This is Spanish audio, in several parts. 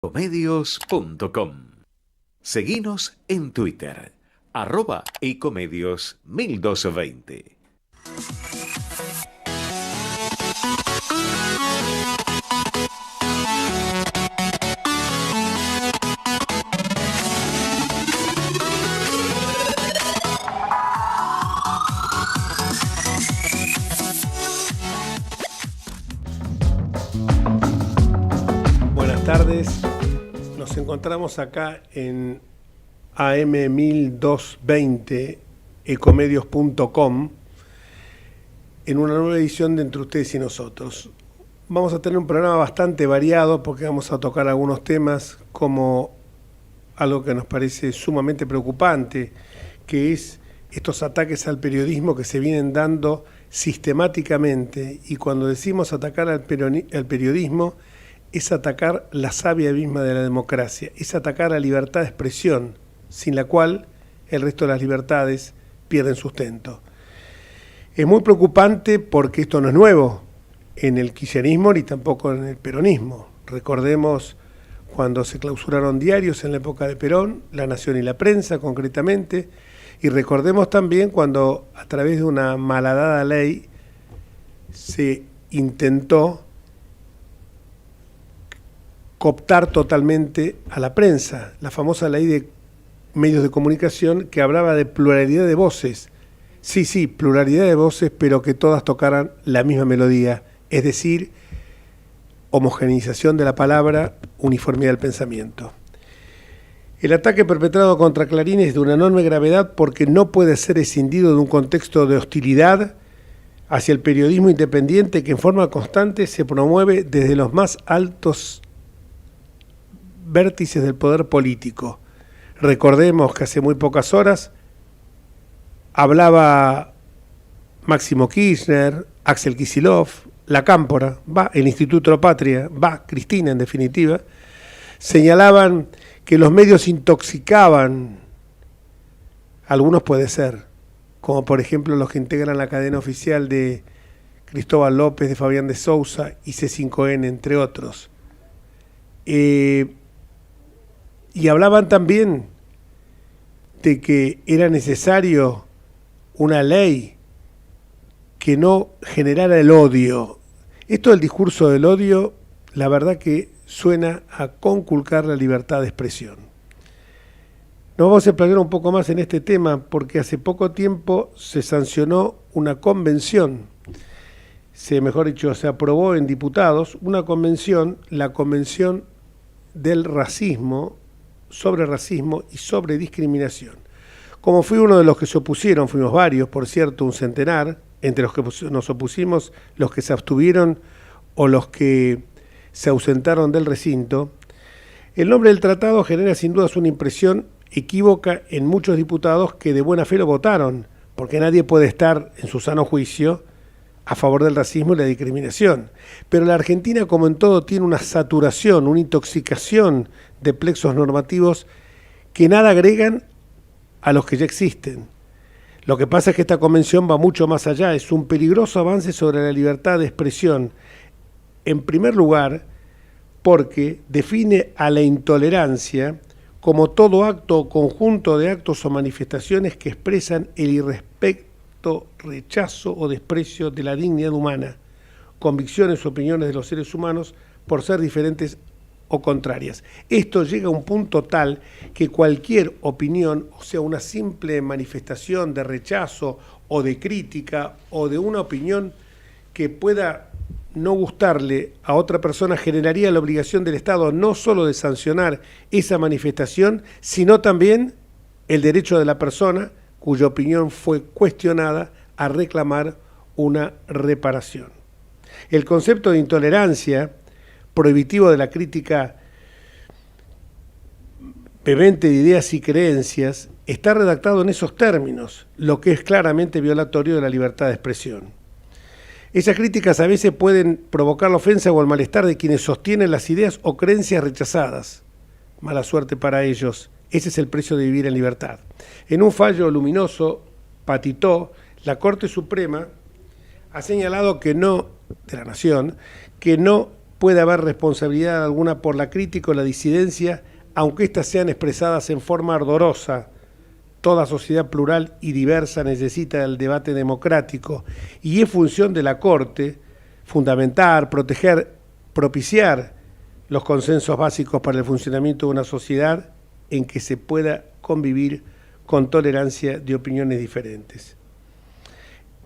ecomedios.com. Seguinos en Twitter, @ecomedios1220. Buenas tardes, nos encontramos acá en AM1220, ecomedios.com, en una nueva edición de Entre Ustedes y Nosotros. Vamos a tener un programa bastante variado porque vamos a tocar algunos temas como algo que nos parece sumamente preocupante, que es estos ataques al periodismo que se vienen dando sistemáticamente, y cuando decimos atacar al periodismo es atacar la savia misma de la democracia, es atacar la libertad de expresión, sin la cual el resto de las libertades pierden sustento. Es muy preocupante porque esto no es nuevo en el kirchnerismo ni tampoco en el peronismo. Recordemos cuando se clausuraron diarios en la época de Perón, La Nación y La Prensa concretamente, y recordemos también cuando a través de una malhadada ley se intentó cooptar totalmente a la prensa, la famosa ley de medios de comunicación que hablaba de pluralidad de voces. Sí, pluralidad de voces, pero que todas tocaran la misma melodía, es decir, homogeneización de la palabra, uniformidad del pensamiento. El ataque perpetrado contra Clarín es de una enorme gravedad porque no puede ser escindido de un contexto de hostilidad hacia el periodismo independiente que en forma constante se promueve desde los más altos vértices del poder político. Recordemos que hace muy pocas horas hablaba Máximo Kirchner, Axel Kicillof, La Cámpora, el Instituto Patria, Cristina en definitiva, señalaban que los medios intoxicaban, algunos puede ser, como por ejemplo los que integran la cadena oficial de Cristóbal López, de Fabián de Sousa y C5N, entre otros. Y hablaban también de que era necesario una ley que no generara el odio. Esto del discurso del odio, la verdad que suena a conculcar la libertad de expresión. Nos vamos a explayar un poco más en este tema porque hace poco tiempo se sancionó una convención, se aprobó en diputados una convención, la Convención del Racismo, sobre racismo y sobre discriminación. Como fui uno de los que se opusieron, fuimos varios, por cierto, un centenar, entre los que nos opusimos, los que se abstuvieron o los que se ausentaron del recinto, el nombre del tratado genera sin dudas una impresión equívoca en muchos diputados que de buena fe lo votaron, porque nadie puede estar en su sano juicio a favor del racismo y la discriminación. Pero la Argentina, como en todo, tiene una saturación, una intoxicación de plexos normativos que nada agregan a los que ya existen. Lo que pasa es que esta convención va mucho más allá, es un peligroso avance sobre la libertad de expresión. En primer lugar, porque define a la intolerancia como todo acto o conjunto de actos o manifestaciones que expresan el irrespeto, rechazo o desprecio de la dignidad humana, convicciones o opiniones de los seres humanos por ser diferentes o contrarias. Esto llega a un punto tal que cualquier opinión, o sea, una simple manifestación de rechazo o de crítica o de una opinión que pueda no gustarle a otra persona, generaría la obligación del Estado no solo de sancionar esa manifestación, sino también el derecho de la persona cuya opinión fue cuestionada a reclamar una reparación. El concepto de intolerancia, prohibitivo de la crítica vehemente de ideas y creencias, está redactado en esos términos, lo que es claramente violatorio de la libertad de expresión. Esas críticas a veces pueden provocar la ofensa o el malestar de quienes sostienen las ideas o creencias rechazadas. Mala suerte para ellos. Ese es el precio de vivir en libertad. En un fallo luminoso, patitó, la Corte Suprema ha señalado que no, de la Nación, que no puede haber responsabilidad alguna por la crítica o la disidencia, aunque éstas sean expresadas en forma ardorosa. Toda sociedad plural y diversa necesita el debate democrático y es función de la Corte fundamentar, proteger, propiciar los consensos básicos para el funcionamiento de una sociedad en que se pueda convivir con tolerancia de opiniones diferentes.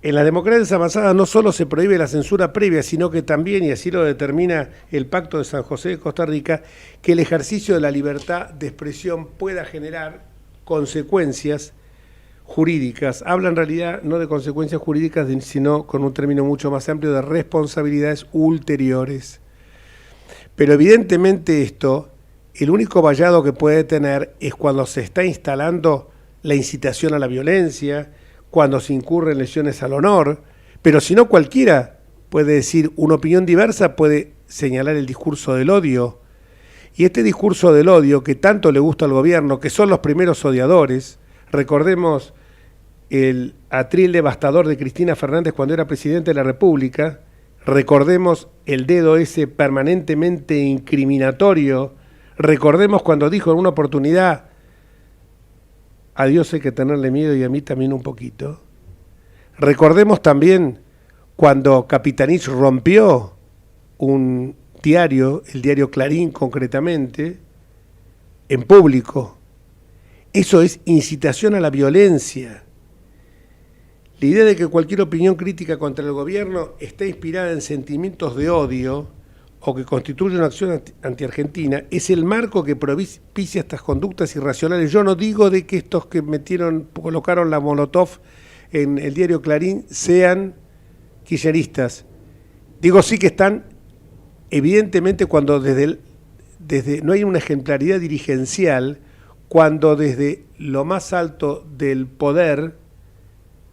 En las democracias avanzadas no solo se prohíbe la censura previa, sino que también, y así lo determina el Pacto de San José de Costa Rica, que el ejercicio de la libertad de expresión pueda generar consecuencias jurídicas. Habla en realidad no de consecuencias jurídicas, sino con un término mucho más amplio de responsabilidades ulteriores. Pero evidentemente esto, el único vallado que puede tener es cuando se está instalando la incitación a la violencia, cuando se incurre en lesiones al honor, pero si no cualquiera puede decir una opinión diversa, puede señalar el discurso del odio. Y este discurso del odio que tanto le gusta al gobierno, que son los primeros odiadores, recordemos el atril devastador de Cristina Fernández cuando era presidente de la República, recordemos el dedo ese permanentemente incriminatorio, recordemos cuando dijo en una oportunidad: a Dios hay que tenerle miedo y a mí también un poquito. Recordemos también cuando Capitanich rompió un diario, el diario Clarín concretamente, en público. Eso es incitación a la violencia. La idea de que cualquier opinión crítica contra el gobierno está inspirada en sentimientos de odio o que constituye una acción anti-argentina es el marco que propicia estas conductas irracionales. Yo no digo de que estos que colocaron la Molotov en el diario Clarín sean kirchneristas. Digo sí que están, evidentemente, cuando desde no hay una ejemplaridad dirigencial, cuando desde lo más alto del poder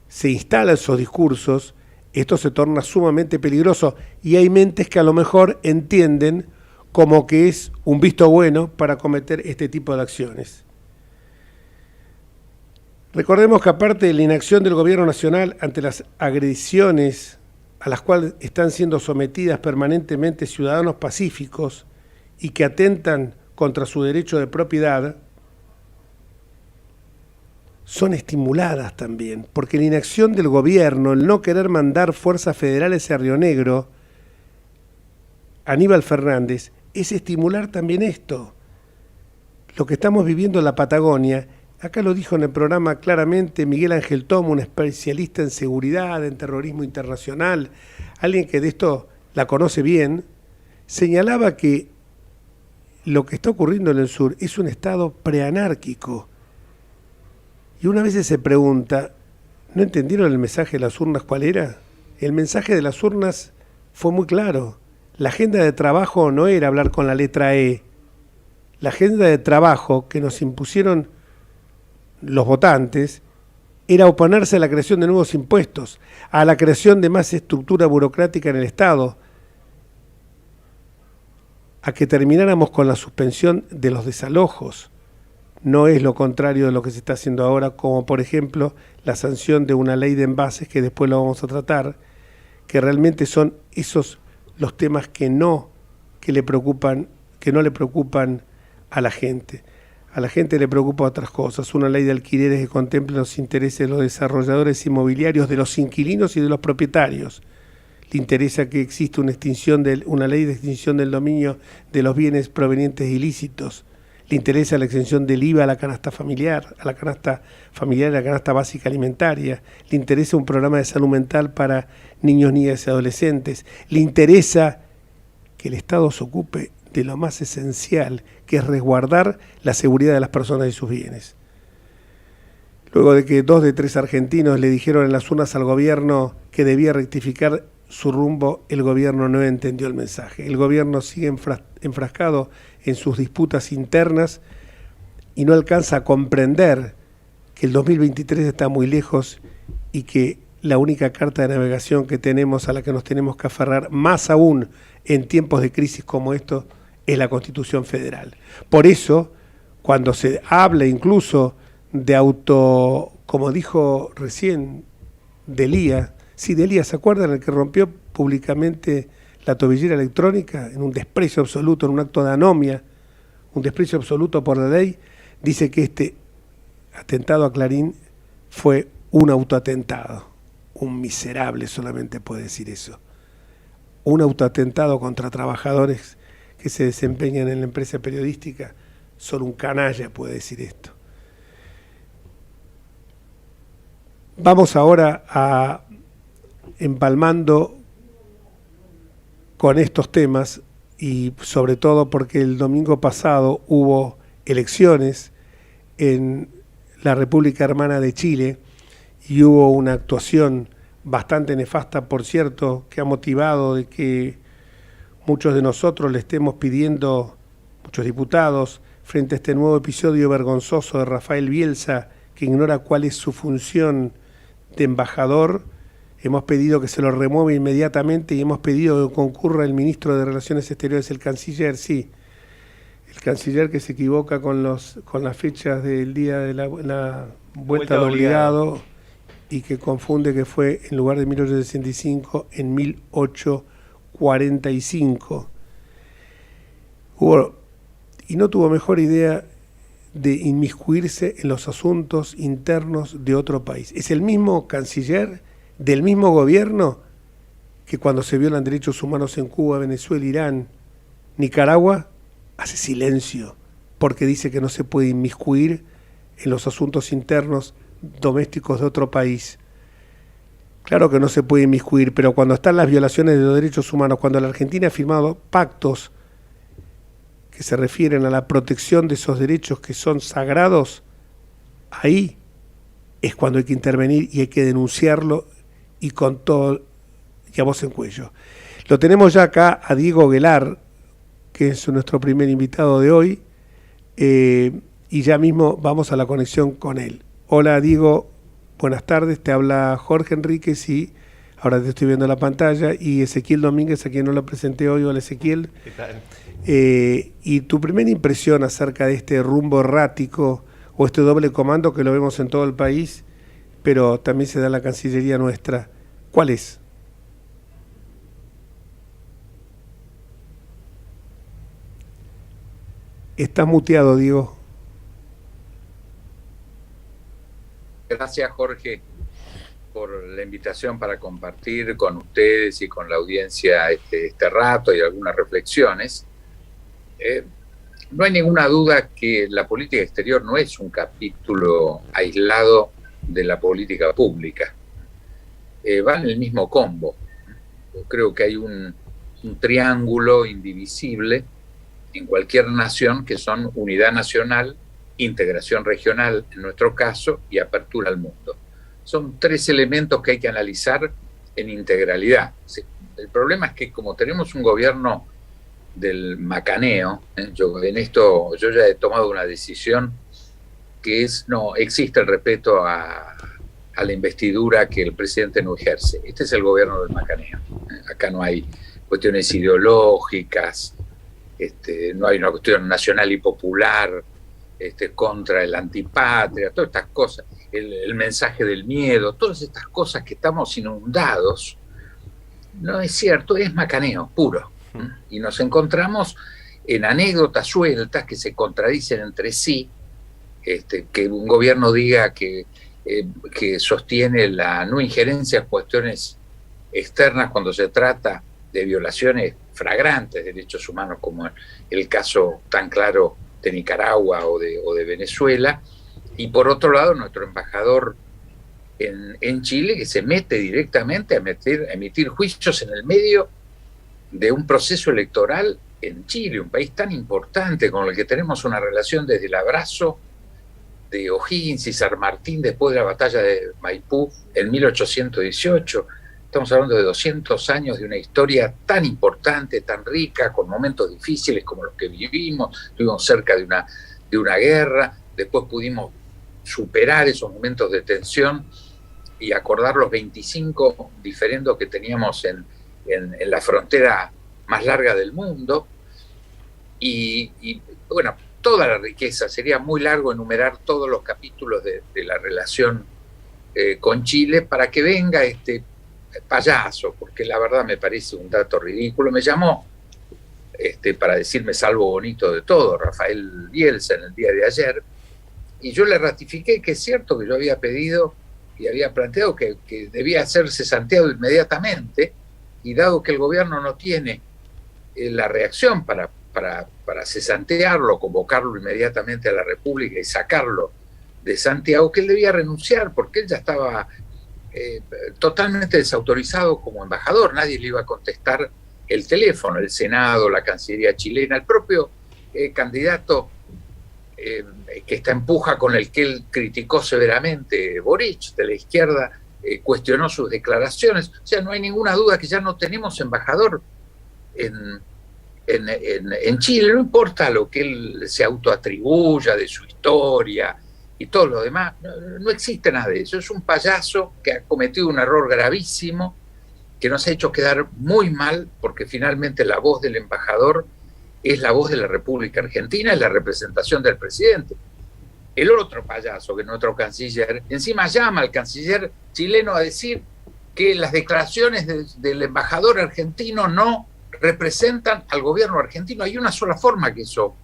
se instalan esos discursos, esto se torna sumamente peligroso y hay mentes que a lo mejor entienden como que es un visto bueno para cometer este tipo de acciones. Recordemos que aparte de la inacción del gobierno nacional ante las agresiones a las cuales están siendo sometidas permanentemente ciudadanos pacíficos y que atentan contra su derecho de propiedad, son estimuladas también, porque la inacción del gobierno, el no querer mandar fuerzas federales a Río Negro, Aníbal Fernández, es estimular también esto. Lo que estamos viviendo en la Patagonia, acá lo dijo en el programa claramente Miguel Ángel Tomo, un especialista en seguridad, en terrorismo internacional, alguien que de esto la conoce bien, señalaba que lo que está ocurriendo en el sur es un estado preanárquico. Y una vez se pregunta, ¿no entendieron el mensaje de las urnas cuál era? El mensaje de las urnas fue muy claro. La agenda de trabajo no era hablar con la letra E. La agenda de trabajo que nos impusieron los votantes era oponerse a la creación de nuevos impuestos, a la creación de más estructura burocrática en el Estado, a que termináramos con la suspensión de los desalojos. No es lo contrario de lo que se está haciendo ahora, como por ejemplo la sanción de una ley de envases, que después lo vamos a tratar, que realmente son esos los temas que no le preocupan a la gente. A la gente le preocupa otras cosas, una ley de alquileres que contemple los intereses de los desarrolladores inmobiliarios, de los inquilinos y de los propietarios. Le interesa que exista una ley de extinción del dominio de los bienes provenientes de ilícitos. Le interesa la exención del IVA a la canasta familiar, y la canasta básica alimentaria. Le interesa un programa de salud mental para niños, niñas y adolescentes. Le interesa que el Estado se ocupe de lo más esencial, que es resguardar la seguridad de las personas y sus bienes. Luego de que 2 de 3 argentinos le dijeron en las urnas al gobierno que debía rectificar su rumbo, el gobierno no entendió el mensaje. El gobierno sigue enfrascado en sus disputas internas y no alcanza a comprender que el 2023 está muy lejos y que la única carta de navegación que tenemos, a la que nos tenemos que aferrar, más aún en tiempos de crisis como estos, es la Constitución Federal. Por eso, cuando se habla incluso de como dijo recién Delía, sí, Delía, ¿se acuerdan? El que rompió públicamente la tobillera electrónica, en un desprecio absoluto, en un acto de anomia, un desprecio absoluto por la ley, dice que este atentado a Clarín fue un autoatentado. Un miserable solamente puede decir eso. Un autoatentado contra trabajadores que se desempeñan en la empresa periodística. Solo un canalla puede decir esto. Vamos ahora a empalmando con estos temas, y sobre todo porque el domingo pasado hubo elecciones en la República Hermana de Chile y hubo una actuación bastante nefasta, por cierto, que ha motivado de que muchos de nosotros le estemos pidiendo, muchos diputados, frente a este nuevo episodio vergonzoso de Rafael Bielsa, que ignora cuál es su función de embajador. Hemos pedido que se lo remueva inmediatamente y hemos pedido que concurra el ministro de Relaciones Exteriores, el canciller, sí. El canciller que se equivoca con las fechas del día de la vuelta de obligado y que confunde que fue en lugar de 1865 en 1845. Y no tuvo mejor idea de inmiscuirse en los asuntos internos de otro país. Es el mismo canciller del mismo gobierno que cuando se violan derechos humanos en Cuba, Venezuela, Irán, Nicaragua, hace silencio porque dice que no se puede inmiscuir en los asuntos internos domésticos de otro país. Claro que no se puede inmiscuir, pero cuando están las violaciones de los derechos humanos, cuando la Argentina ha firmado pactos que se refieren a la protección de esos derechos que son sagrados, ahí es cuando hay que intervenir y hay que denunciarlo y con todo y a voz en cuello. Lo tenemos ya acá a Diego Guelar, que es nuestro primer invitado de hoy, y ya mismo vamos a la conexión con él. Hola Diego, buenas tardes, te habla Jorge Enríquez y ahora te estoy viendo en la pantalla, y Ezequiel Domínguez, a quien no lo presenté hoy. Hola Ezequiel. ¿Qué tal? Y tu primera impresión acerca de este rumbo errático o este doble comando que lo vemos en todo el país, pero también se da en la Cancillería nuestra, ¿cuál es? Estás muteado, Diego. Gracias, Jorge, por la invitación para compartir con ustedes y con la audiencia este rato y algunas reflexiones. No hay ninguna duda que la política exterior no es un capítulo aislado de la política pública. Va en el mismo combo. Yo creo que hay un triángulo indivisible en cualquier nación, que son unidad nacional, integración regional en nuestro caso y apertura al mundo. Son tres elementos que hay que analizar en integralidad. El problema es que como tenemos un gobierno del macaneo, yo ya he tomado una decisión que es: no existe el respeto a la investidura que el presidente no ejerce. Este es el gobierno del macaneo. Acá no hay cuestiones ideológicas, no hay una cuestión nacional y popular contra el antipatria, todas estas cosas, el mensaje del miedo, todas estas cosas que estamos inundados. No es cierto, es macaneo puro. Y nos encontramos en anécdotas sueltas que se contradicen entre sí, que un gobierno diga que sostiene la no injerencia en cuestiones externas cuando se trata de violaciones flagrantes de derechos humanos, como el caso tan claro de Nicaragua o de Venezuela, y por otro lado nuestro embajador en Chile, que se mete directamente a emitir juicios en el medio de un proceso electoral en Chile, un país tan importante con el que tenemos una relación desde el abrazo de O'Higgins y San Martín después de la batalla de Maipú en 1818. Estamos hablando de 200 años de una historia tan importante, tan rica, con momentos difíciles como los que vivimos. Estuvimos cerca de una guerra, después pudimos superar esos momentos de tensión y acordar los 25 diferendos que teníamos en la frontera más larga del mundo. Y bueno, toda la riqueza. Sería muy largo enumerar todos los capítulos de la relación con Chile para que venga payaso, porque la verdad me parece un dato ridículo. Me llamó para decirme salvo bonito de todo, Rafael Bielsa, en el día de ayer, y yo le ratifiqué que es cierto que yo había pedido y había planteado que debía ser cesanteado inmediatamente, y dado que el gobierno no tiene la reacción para cesantearlo, convocarlo inmediatamente a la República y sacarlo de Santiago, que él debía renunciar, porque él ya estaba totalmente desautorizado como embajador. Nadie le iba a contestar el teléfono, el Senado, la Cancillería chilena, el propio candidato que está en puja con el que él criticó severamente, Boric, de la izquierda, cuestionó sus declaraciones. O sea, no hay ninguna duda que ya no tenemos embajador en Chile, no importa lo que él se autoatribuya de su historia y todo lo demás, no existe nada de eso. Es un payaso que ha cometido un error gravísimo, que nos ha hecho quedar muy mal, porque finalmente la voz del embajador es la voz de la República Argentina, es la representación del presidente. El otro payaso, que es nuestro canciller, encima llama al canciller chileno a decir que las declaraciones del embajador argentino no representan al gobierno argentino. Hay una sola forma que eso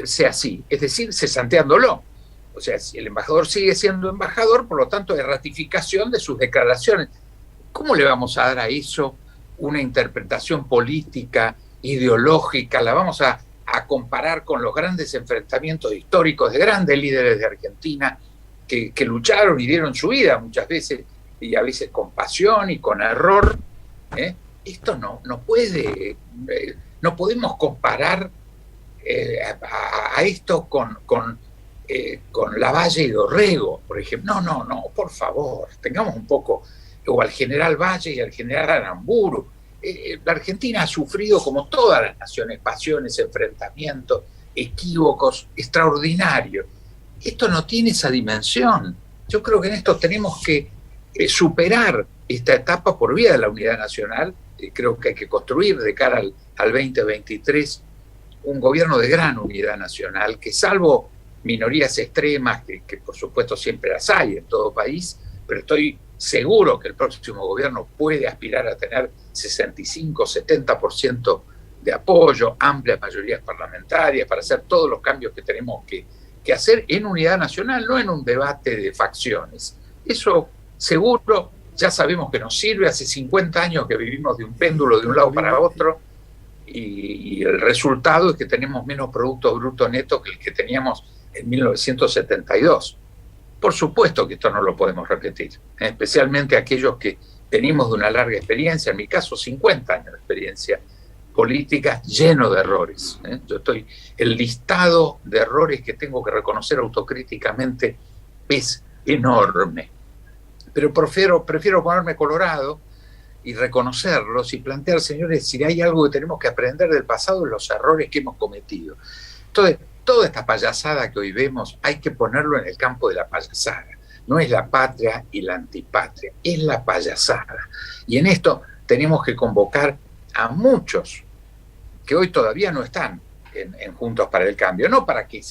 sea así, es decir, cesanteándolo. O sea, si el embajador sigue siendo embajador, por lo tanto, hay ratificación de sus declaraciones. ¿Cómo le vamos a dar a eso una interpretación política, ideológica? La vamos a comparar con los grandes enfrentamientos históricos de grandes líderes de Argentina que lucharon y dieron su vida muchas veces, y a veces con pasión y con error. Esto no puede, no podemos comparar a esto con Lavalle y Dorrego, por ejemplo. No, por favor, tengamos un poco, o al general Valle y al general Aramburu. La Argentina ha sufrido, como todas las naciones, pasiones, enfrentamientos, equívocos extraordinarios. Esto no tiene esa dimensión. Yo creo que en esto tenemos que superar esta etapa por vía de la unidad nacional. Creo que hay que construir de cara al 2023 un gobierno de gran unidad nacional, que salvo minorías extremas, que por supuesto siempre las hay en todo país, pero estoy seguro que el próximo gobierno puede aspirar a tener 65-70% de apoyo, amplias mayorías parlamentarias, para hacer todos los cambios que tenemos que hacer en unidad nacional, no en un debate de facciones. Eso seguro, ya sabemos que nos sirve. Hace 50 años que vivimos de un péndulo de un lado para otro, y el resultado es que tenemos menos Producto Bruto Neto que el que teníamos en 1972. Por supuesto que esto no lo podemos repetir, especialmente aquellos que venimos de una larga experiencia, en mi caso 50 años de experiencia política, lleno de errores. El listado de errores que tengo que reconocer autocríticamente es enorme, pero prefiero ponerme colorado y reconocerlos y plantear, señores, si hay algo que tenemos que aprender del pasado, los errores que hemos cometido. Entonces, toda esta payasada que hoy vemos hay que ponerlo en el campo de la payasada. No es la patria y la antipatria, es la payasada. Y en esto tenemos que convocar a muchos que hoy todavía no están en Juntos para el Cambio, no para que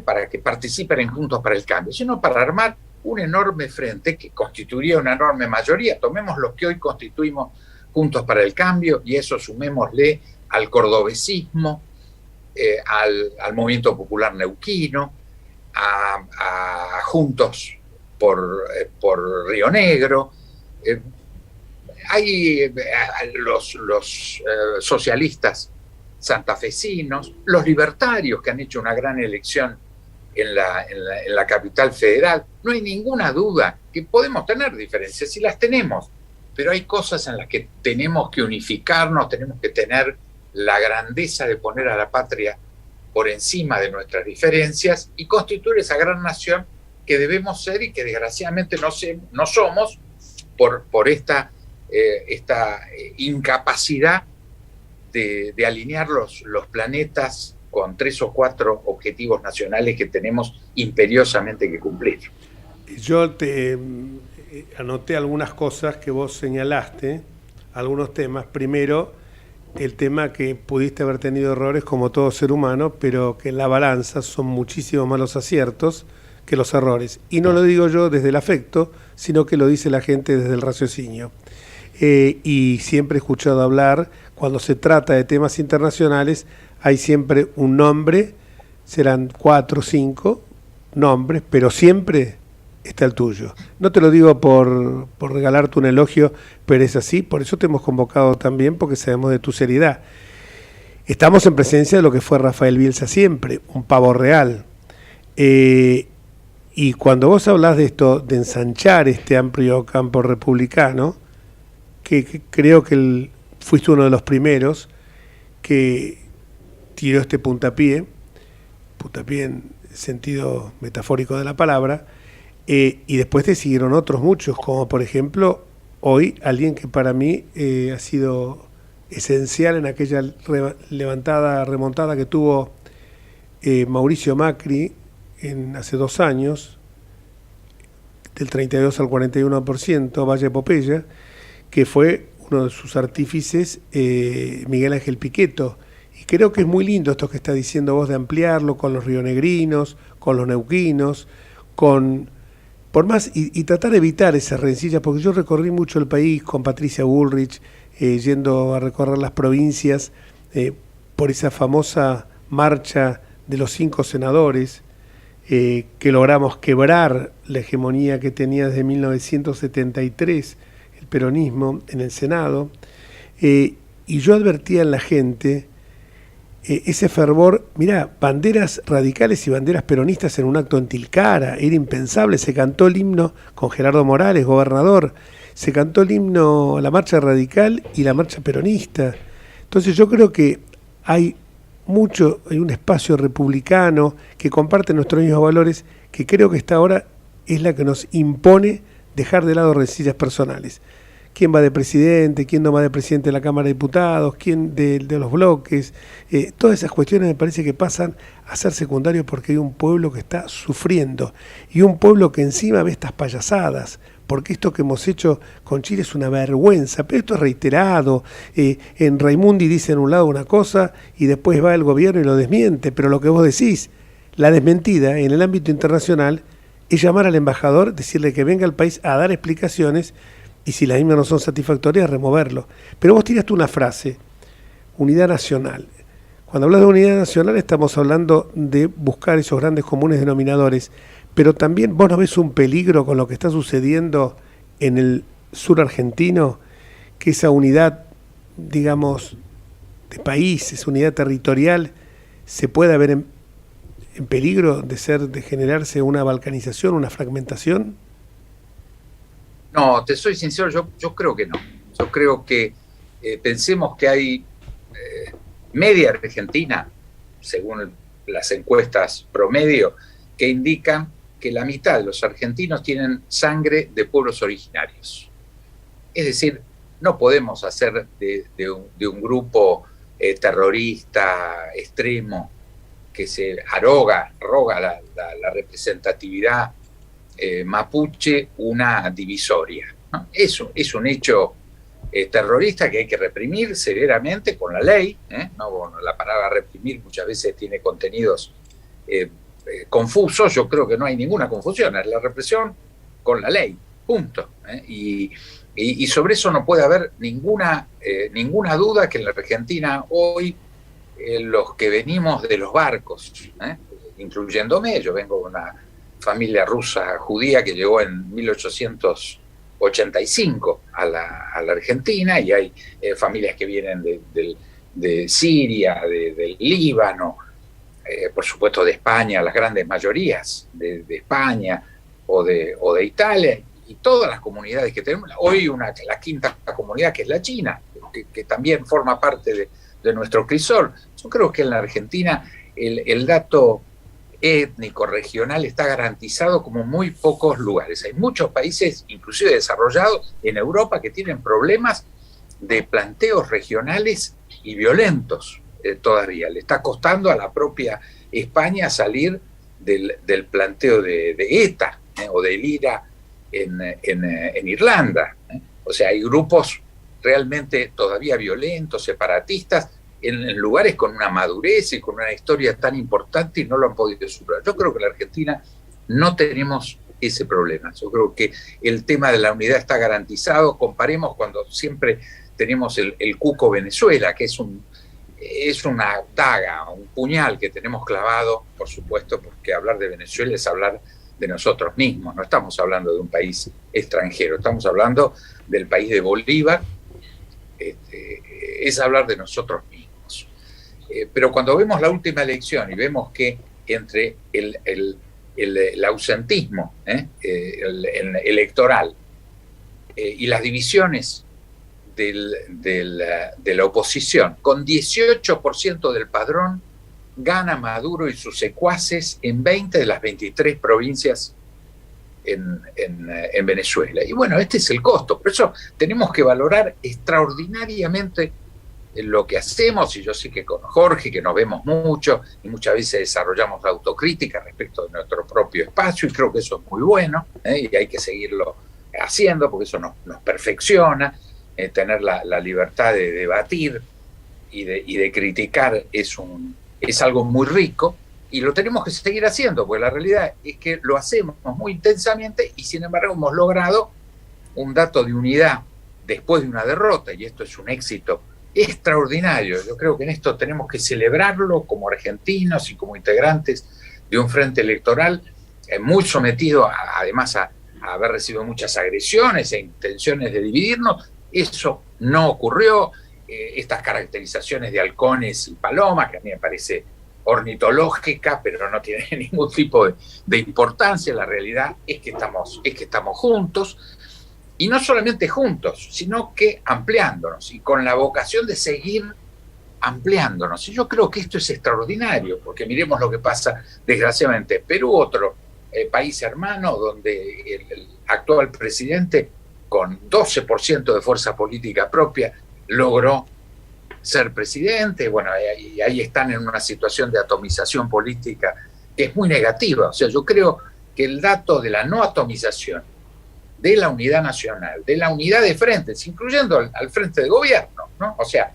para que participen en Juntos para el Cambio, sino para armar un enorme frente que constituiría una enorme mayoría. Tomemos los que hoy constituimos Juntos para el Cambio y eso sumémosle al cordobesismo, al Movimiento Popular Neuquino, a Juntos por Río Negro. Hay los socialistas santafesinos, los libertarios que han hecho una gran elección en la capital federal. No hay ninguna duda que podemos tener diferencias, si las tenemos, pero hay cosas en las que tenemos que unificarnos, tenemos que tener la grandeza de poner a la patria por encima de nuestras diferencias y constituir esa gran nación que debemos ser y que desgraciadamente no somos por esta incapacidad de alinear los planetas con 3 o 4 objetivos nacionales que tenemos imperiosamente que cumplir. Yo te anoté algunas cosas que vos señalaste, algunos temas. Primero, el tema que pudiste haber tenido errores como todo ser humano, pero que en la balanza son muchísimos más los aciertos que los errores. Y no lo digo yo desde el afecto, sino que lo dice la gente desde el raciocinio. Y siempre he escuchado hablar, cuando se trata de temas internacionales, hay siempre un nombre, serán 4 o 5 nombres, pero siempre está el tuyo. No te lo digo por regalarte un elogio, pero es así, por eso te hemos convocado también, porque sabemos de tu seriedad. Estamos en presencia de lo que fue Rafael Bielsa siempre, un pavo real. Y cuando vos hablás de esto, de ensanchar este amplio campo republicano, que creo que fuiste uno de los primeros que tiró este puntapié en sentido metafórico de la palabra, y después te siguieron otros muchos, como por ejemplo, hoy alguien que para mí ha sido esencial en aquella remontada que tuvo Mauricio Macri hace 2 años, del 32 al 41%, Valle Popella, que fue uno de sus artífices, Miguel Ángel Pichetto. Y creo que es muy lindo esto que está diciendo vos de ampliarlo con los rionegrinos, con los neuquinos, y tratar de evitar esas rencillas, porque yo recorrí mucho el país con Patricia Bullrich, yendo a recorrer las provincias por esa famosa marcha de los 5 senadores, que logramos quebrar la hegemonía que tenía desde 1973 el peronismo en el Senado, y yo advertía en la gente ese fervor. Mirá, banderas radicales y banderas peronistas en un acto en Tilcara, era impensable. Se cantó el himno con Gerardo Morales, gobernador, se cantó el himno, la marcha radical y la marcha peronista. Entonces yo creo que hay un espacio republicano que comparte nuestros mismos valores, que creo que esta hora es la que nos impone dejar de lado rencillas personales. ¿Quién va de presidente? ¿Quién no va de presidente de la Cámara de Diputados? ¿Quién de los bloques? Todas esas cuestiones me parece que pasan a ser secundarios, porque hay un pueblo que está sufriendo y un pueblo que encima ve estas payasadas, porque esto que hemos hecho con Chile es una vergüenza, pero esto es reiterado. En Raimundi dicen un lado una cosa y después va el gobierno y lo desmiente, pero lo que vos decís, la desmentida en el ámbito internacional, es llamar al embajador, decirle que venga al país a dar explicaciones, y si las mismas no son satisfactorias, removerlo. Pero vos tiraste una frase, unidad nacional. Cuando hablas de unidad nacional estamos hablando de buscar esos grandes comunes denominadores, pero también vos no ves un peligro con lo que está sucediendo en el sur argentino, que esa unidad, digamos, de país, esa unidad territorial, se pueda ver en peligro de generarse una balcanización, una fragmentación. No, te soy sincero, yo creo que no. Yo creo que pensemos que hay media Argentina, según las encuestas promedio, que indican que la mitad de los argentinos tienen sangre de pueblos originarios. Es decir, no podemos hacer de un grupo terrorista extremo que se arroga la representatividad mapuche una divisoria, ¿no? Eso es un hecho terrorista que hay que reprimir severamente con la ley, ¿no? Bueno, la palabra reprimir muchas veces tiene contenidos confusos. Yo creo que no hay ninguna confusión, es la represión con la ley, punto. Y sobre eso no puede haber ninguna duda, que en la Argentina hoy los que venimos de los barcos, incluyéndome, yo vengo de una familia rusa judía que llegó en 1885 a la Argentina, y hay familias que vienen de Siria, del Líbano, por supuesto de España, las grandes mayorías de España o de Italia, y todas las comunidades que tenemos. Hoy la quinta comunidad, que es la china, que también forma parte de nuestro crisol. Yo creo que en la Argentina el dato étnico, regional, está garantizado como muy pocos lugares. Hay muchos países, inclusive desarrollados en Europa, que tienen problemas de planteos regionales y violentos todavía. Le está costando a la propia España salir del planteo de ETA o del IRA en Irlanda. O sea, hay grupos realmente todavía violentos, separatistas, en lugares con una madurez y con una historia tan importante, y no lo han podido superar. Yo creo que la Argentina no tenemos ese problema. Yo creo que el tema de la unidad está garantizado. Comparemos cuando siempre tenemos el cuco Venezuela, que es una daga, un puñal que tenemos clavado, por supuesto, porque hablar de Venezuela es hablar de nosotros mismos. No estamos hablando de un país extranjero, estamos hablando del país de Bolívar. Es hablar de nosotros mismos. Pero cuando vemos la última elección y vemos que entre el ausentismo electoral y las divisiones de la oposición, con 18% del padrón, gana Maduro y sus secuaces en 20 de las 23 provincias en Venezuela. Y bueno, este es el costo. Por eso tenemos que valorar extraordinariamente lo que hacemos, y yo sé que con Jorge, que nos vemos mucho, y muchas veces desarrollamos la autocrítica respecto de nuestro propio espacio, y creo que eso es muy bueno, y hay que seguirlo haciendo, porque eso nos perfecciona. Tener la libertad de debatir y de criticar es algo muy rico, y lo tenemos que seguir haciendo, porque la realidad es que lo hacemos muy intensamente, y sin embargo hemos logrado un dato de unidad después de una derrota, y esto es un éxito extraordinario. Yo creo que en esto tenemos que celebrarlo como argentinos y como integrantes de un frente electoral muy sometido además a haber recibido muchas agresiones e intenciones de dividirnos. Eso no ocurrió. Estas caracterizaciones de halcones y palomas, que a mí me parece ornitológica, pero no tiene ningún tipo de importancia. La realidad es que estamos juntos, y no solamente juntos, sino que ampliándonos, y con la vocación de seguir ampliándonos. Y yo creo que esto es extraordinario, porque miremos lo que pasa, desgraciadamente, en Perú, otro país hermano, donde el actual presidente, con 12% de fuerza política propia, logró ser presidente. Bueno, y ahí están en una situación de atomización política que es muy negativa. O sea, yo creo que el dato de la no atomización, de la unidad nacional, de la unidad de frentes, incluyendo al frente de gobierno, ¿no? O sea,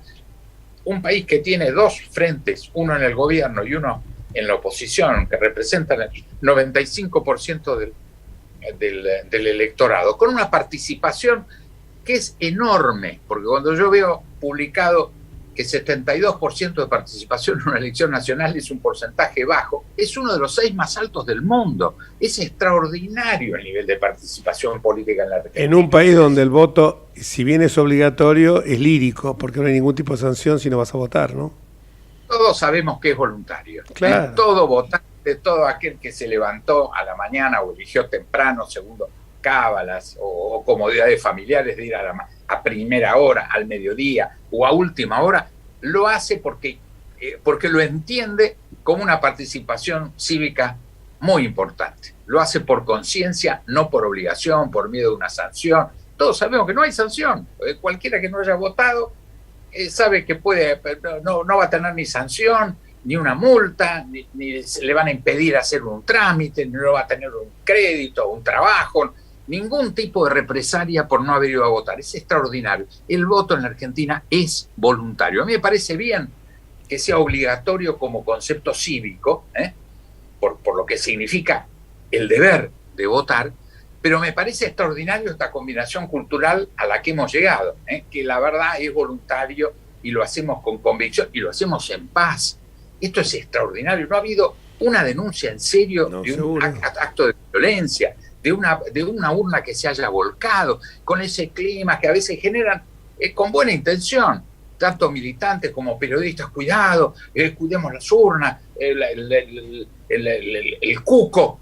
un país que tiene dos frentes, uno en el gobierno y uno en la oposición, que representan el 95% del electorado, con una participación que es enorme, porque cuando yo veo publicado que 72% de participación en una elección nacional es un porcentaje bajo, es uno de los 6 más altos del mundo. Es extraordinario el nivel de participación política en la Argentina. En un país donde el voto, si bien es obligatorio, es lírico, porque no hay ningún tipo de sanción si no vas a votar, ¿no? Todos sabemos que es voluntario. Claro. Todo votante, todo aquel que se levantó a la mañana o eligió temprano, segundo cábalas o comodidades familiares de ir a primera hora, al mediodía o a última hora, lo hace porque lo entiende como una participación cívica muy importante. Lo hace por conciencia, no por obligación, por miedo de una sanción. Todos sabemos que no hay sanción. Cualquiera que no haya votado sabe que no va a tener ni sanción, ni una multa, ni le van a impedir hacer un trámite, ni no va a tener un crédito, un trabajo, ningún tipo de represalia por no haber ido a votar. Es extraordinario. El voto en la Argentina es voluntario. A mí me parece bien que sea obligatorio como concepto cívico, por lo que significa el deber de votar, pero me parece extraordinario esta combinación cultural a la que hemos llegado, que la verdad es voluntario y lo hacemos con convicción y lo hacemos en paz. Esto es extraordinario. No ha habido una denuncia en serio de un acto de violencia, de una urna que se haya volcado, con ese clima que a veces generan, con buena intención, tanto militantes como periodistas, cuidado, cuidemos las urnas, el cuco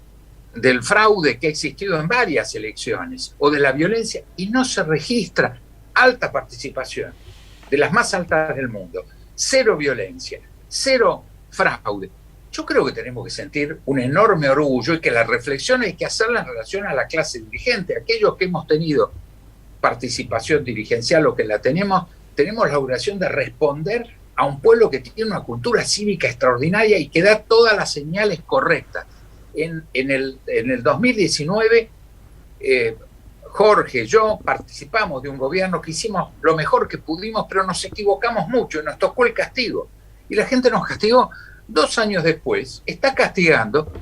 del fraude que ha existido en varias elecciones, o de la violencia, y no se registra. Alta participación, de las más altas del mundo, cero violencia, cero fraude. Yo creo que tenemos que sentir un enorme orgullo, y que la reflexión hay que hacerla en relación a la clase dirigente. Aquellos que hemos tenido participación dirigencial o que la tenemos la obligación de responder a un pueblo que tiene una cultura cívica extraordinaria y que da todas las señales correctas. En el 2019, Jorge, yo participamos de un gobierno que hicimos lo mejor que pudimos, pero nos equivocamos mucho y nos tocó el castigo. Y la gente nos castigó. 2 años después, está castigando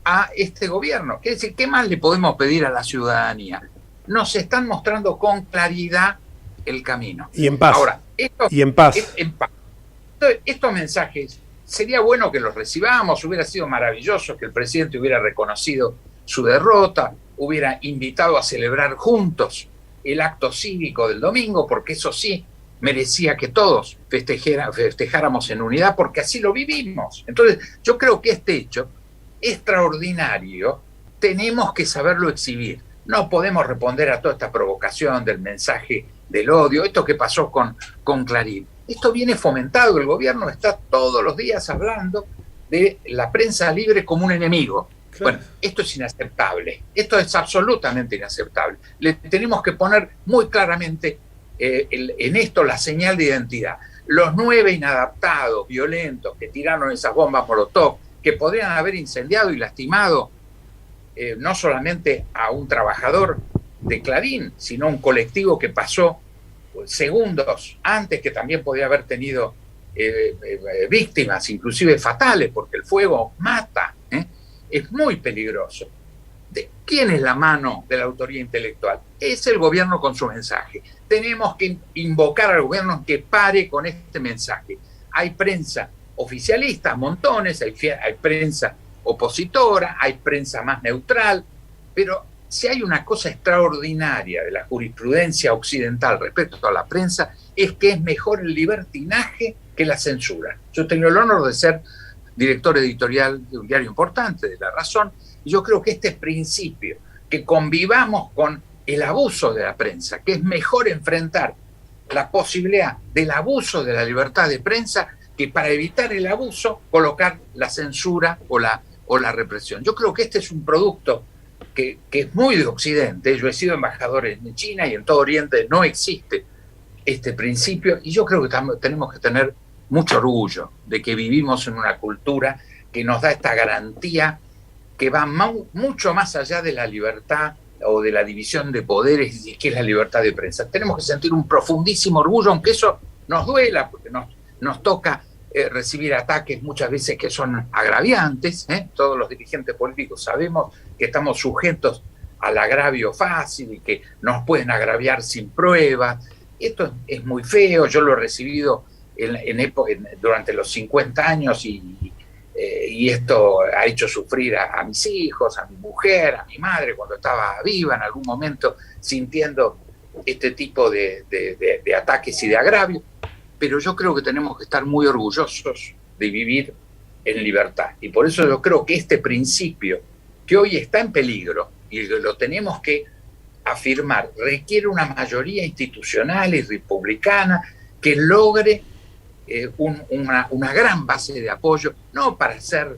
a este gobierno. Quiere decir, ¿qué más le podemos pedir a la ciudadanía? Nos están mostrando con claridad el camino. Y en paz. Ahora, en paz. Estos mensajes, sería bueno que los recibamos, hubiera sido maravilloso que el presidente hubiera reconocido su derrota, hubiera invitado a celebrar juntos el acto cívico del domingo, porque eso sí merecía que todos festejáramos en unidad, porque así lo vivimos. Entonces, yo creo que este hecho extraordinario tenemos que saberlo exhibir. No podemos responder a toda esta provocación del mensaje del odio, esto que pasó con Clarín. Esto viene fomentado, el gobierno está todos los días hablando de la prensa libre como un enemigo. Claro. Bueno, esto es inaceptable, esto es absolutamente inaceptable. Le tenemos que poner muy claramente en esto la señal de identidad. Los 9 inadaptados, violentos, que tiraron esas bombas Molotov, que podrían haber incendiado y lastimado no solamente a un trabajador de Clarín, sino a un colectivo que pasó segundos antes, que también podía haber tenido víctimas, inclusive fatales, porque el fuego mata, es muy peligroso. ¿Quién es la mano de la autoría intelectual? Es el gobierno con su mensaje. Tenemos que invocar al gobierno que pare con este mensaje. Hay prensa oficialista, montones, hay prensa opositora, hay prensa más neutral, pero si hay una cosa extraordinaria de la jurisprudencia occidental respecto a la prensa, es que es mejor el libertinaje que la censura. Yo tengo el honor de ser director editorial de un diario importante, de La Razón, y yo creo que este principio, que convivamos con el abuso de la prensa, que es mejor enfrentar la posibilidad del abuso de la libertad de prensa que para evitar el abuso colocar la censura o la represión. Yo creo que este es un producto que es muy de Occidente. Yo he sido embajador en China y en todo Oriente no existe este principio, y yo creo que tenemos que tener mucho orgullo de que vivimos en una cultura que nos da esta garantía que va mucho más allá de la libertad o de la división de poderes, que es la libertad de prensa. Tenemos que sentir un profundísimo orgullo, aunque eso nos duela, porque nos toca recibir ataques muchas veces que son agraviantes. Todos los dirigentes políticos sabemos que estamos sujetos al agravio fácil y que nos pueden agraviar sin pruebas. Esto es muy feo, yo lo he recibido durante los 50 años y esto ha hecho sufrir a mis hijos, a mi mujer, a mi madre cuando estaba viva en algún momento, sintiendo este tipo de ataques y de agravio. Pero yo creo que tenemos que estar muy orgullosos de vivir en libertad. Y por eso yo creo que este principio, que hoy está en peligro y lo tenemos que afirmar, requiere una mayoría institucional y republicana que logre una gran base de apoyo, no para hacer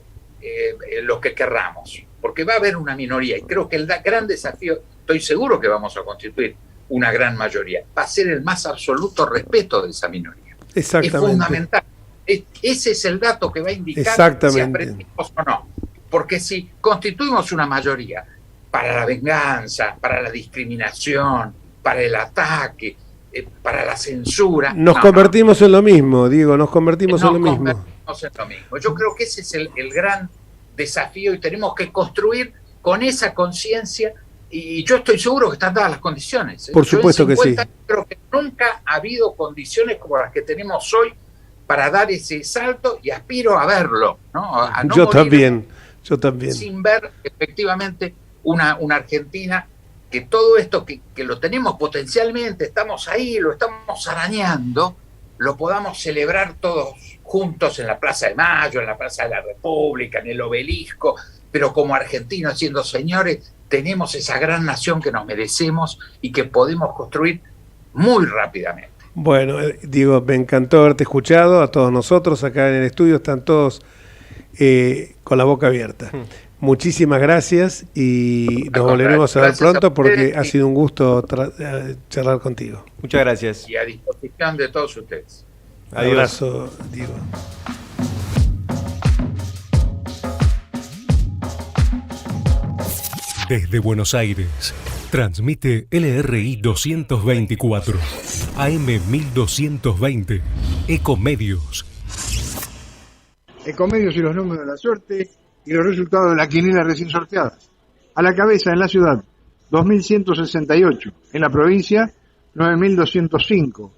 lo que querramos, porque va a haber una minoría, y creo que el gran desafío, estoy seguro que vamos a constituir una gran mayoría, va a ser el más absoluto respeto de esa minoría. Exactamente. Es fundamental. Ese es el dato que va a indicar si aprendimos o no. Porque si constituimos una mayoría para la venganza, para la discriminación, para el ataque, para la censura... Nos convertimos en lo mismo, Diego, nos convertimos en lo mismo. Yo creo que ese es el gran desafío y tenemos que construir con esa conciencia, y yo estoy seguro que están dadas las condiciones. Por supuesto que sí. Creo que nunca ha habido condiciones como las que tenemos hoy para dar ese salto, y aspiro a verlo, ¿no? A no yo también. Sin ver efectivamente una Argentina que todo esto que lo tenemos potencialmente, estamos ahí, lo estamos arañando, lo podamos celebrar todos juntos en la Plaza de Mayo, en la Plaza de la República, en el Obelisco, pero como argentinos diciendo, señores, tenemos esa gran nación que nos merecemos y que podemos construir muy rápidamente. Bueno, Diego, me encantó haberte escuchado. A todos nosotros acá en el estudio están todos con la boca abierta. Muchísimas gracias y nos volveremos a ver pronto porque ha sido un gusto charlar contigo. Muchas gracias. Y a disposición de todos ustedes. Adiós. Abrazo, Diego. Desde Buenos Aires, transmite LRI 224, AM 1220, Ecomedios. Ecomedios y los números de la suerte y los resultados de la quiniela recién sorteadas. A la cabeza en la ciudad, 2.168. En la provincia, 9.205.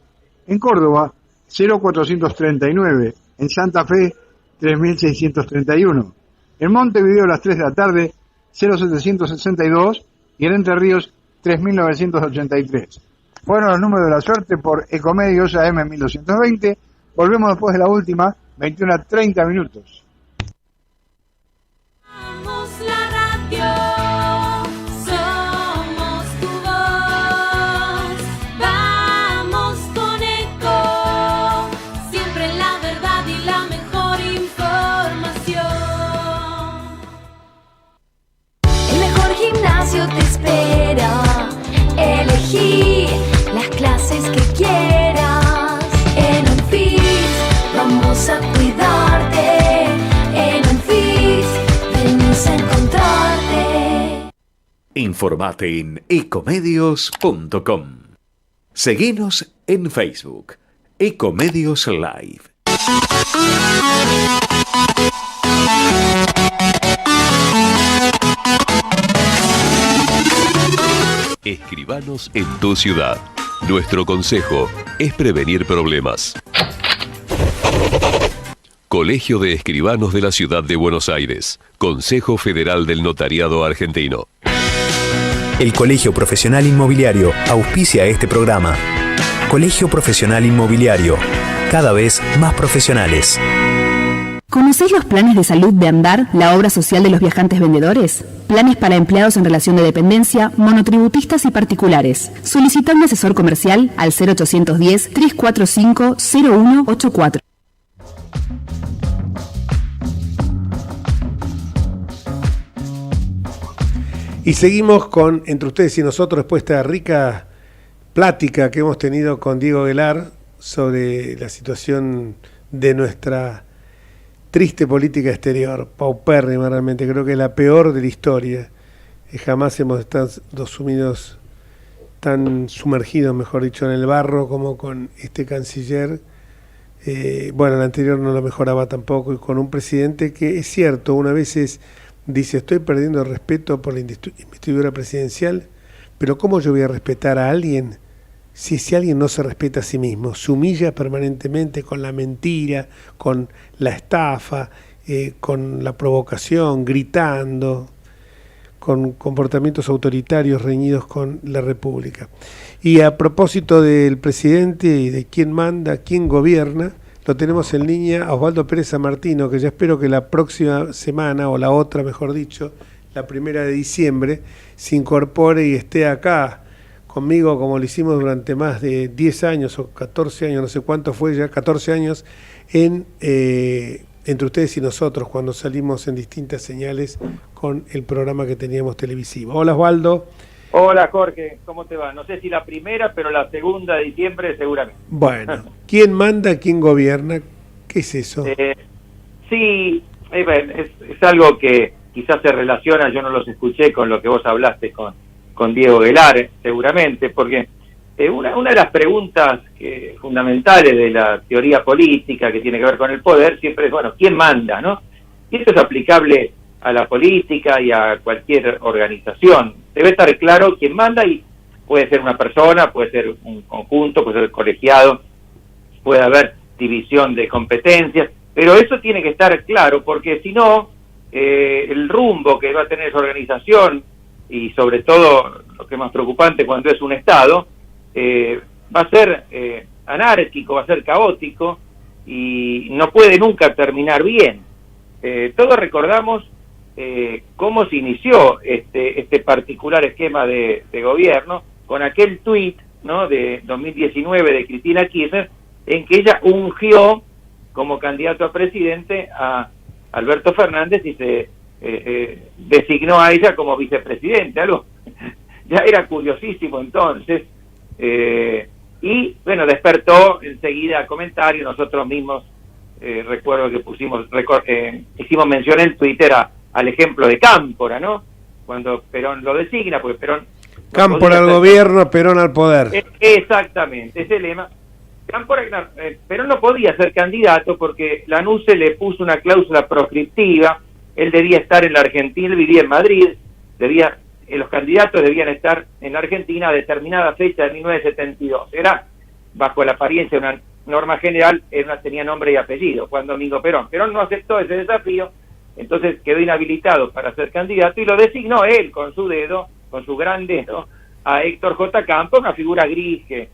En Córdoba, 0.439. En Santa Fe, 3.631. En Montevideo, a las 3 de la tarde, 0.762. Y en Entre Ríos, 3.983. Fueron los números de la suerte por Ecomedios AM 1220. Volvemos después de la última, 21:30. Somos la radio, somos tu voz, vamos con Eco, siempre la verdad y la mejor información. El mejor gimnasio te espera, elegí las clases que quieras. En Unfit vamos a cuidarte, en Unfit venimos a encontrarte. Informate en ecomedios.com. Seguinos en Facebook, Ecomedios Live. Escribanos en tu ciudad. Nuestro consejo es prevenir problemas. Colegio de Escribanos de la Ciudad de Buenos Aires. Consejo Federal del Notariado Argentino. El Colegio Profesional Inmobiliario auspicia este programa. Colegio Profesional Inmobiliario, cada vez más profesionales. ¿Conocéis los planes de salud de Andar, la obra social de los viajantes vendedores? Planes para empleados en relación de dependencia, monotributistas y particulares. Solicita un asesor comercial al 0810-345-0184. Y seguimos con Entre Ustedes y Nosotros, después de esta rica plática que hemos tenido con Diego Aguilar sobre la situación de nuestra triste política exterior, paupérrima realmente, creo que es la peor de la historia. Jamás hemos estado sumidos, tan sumergidos, mejor dicho, en el barro como con este canciller. Bueno, el anterior no lo mejoraba tampoco, y con un presidente que, es cierto, una vez dice, estoy perdiendo el respeto por la investidura presidencial, pero ¿cómo yo voy a respetar a alguien si alguien no se respeta a sí mismo? Se humilla permanentemente con la mentira, con la estafa, con la provocación, gritando, con comportamientos autoritarios reñidos con la República. Y a propósito del presidente y de quién manda, quién gobierna, lo tenemos en línea a Osvaldo Pérez San Martino, que ya espero que la próxima semana, o la otra mejor dicho, la 1 de diciembre, se incorpore y esté acá conmigo, como lo hicimos durante más de 10 años o 14 años, no sé cuánto fue ya, 14 años, Entre Ustedes y Nosotros, cuando salimos en distintas señales con el programa que teníamos televisivo. Hola, Osvaldo. Hola, Jorge, ¿cómo te va? No sé si la primera, pero la 2 de diciembre seguramente. Bueno, ¿quién manda, quién gobierna? ¿Qué es eso? Sí, es algo que quizás se relaciona, yo no los escuché, con lo que vos hablaste con Diego Aguilar, seguramente, porque una de las preguntas fundamentales de la teoría política que tiene que ver con el poder siempre es, bueno, ¿quién manda, no? Y eso es aplicable a la política y a cualquier organización. Debe estar claro quién manda, y puede ser una persona, puede ser un conjunto, puede ser colegiado, puede haber división de competencias, pero eso tiene que estar claro, porque si no, el rumbo que va a tener esa organización, y sobre todo lo que es más preocupante cuando es un Estado, va a ser anárquico, va a ser caótico, y no puede nunca terminar bien. Todos recordamos cómo se inició este particular esquema de gobierno, con aquel tuit, ¿no?, de 2019 de Cristina Kirchner, en que ella ungió como candidato a presidente a Alberto Fernández y se designó a ella como vicepresidente, algo ya era curiosísimo entonces, y bueno, despertó enseguida comentarios. Nosotros mismos recuerdo que hicimos mención en Twitter al ejemplo de Cámpora, ¿no? Cuando Perón lo designa, porque Perón... Cámpora al gobierno, Perón al poder. Exactamente, ese lema. Perón no podía ser candidato porque la NUCE le puso una cláusula proscriptiva él debía estar en la Argentina, él vivía en Madrid, los candidatos debían estar en la Argentina a determinada fecha de 1972. Era, bajo la apariencia de una norma general, tenía nombre y apellido, Juan Domingo Perón. Perón no aceptó ese desafío, entonces quedó inhabilitado para ser candidato y lo designó él con su dedo, con su gran dedo, a Héctor J. Campos, una figura gris que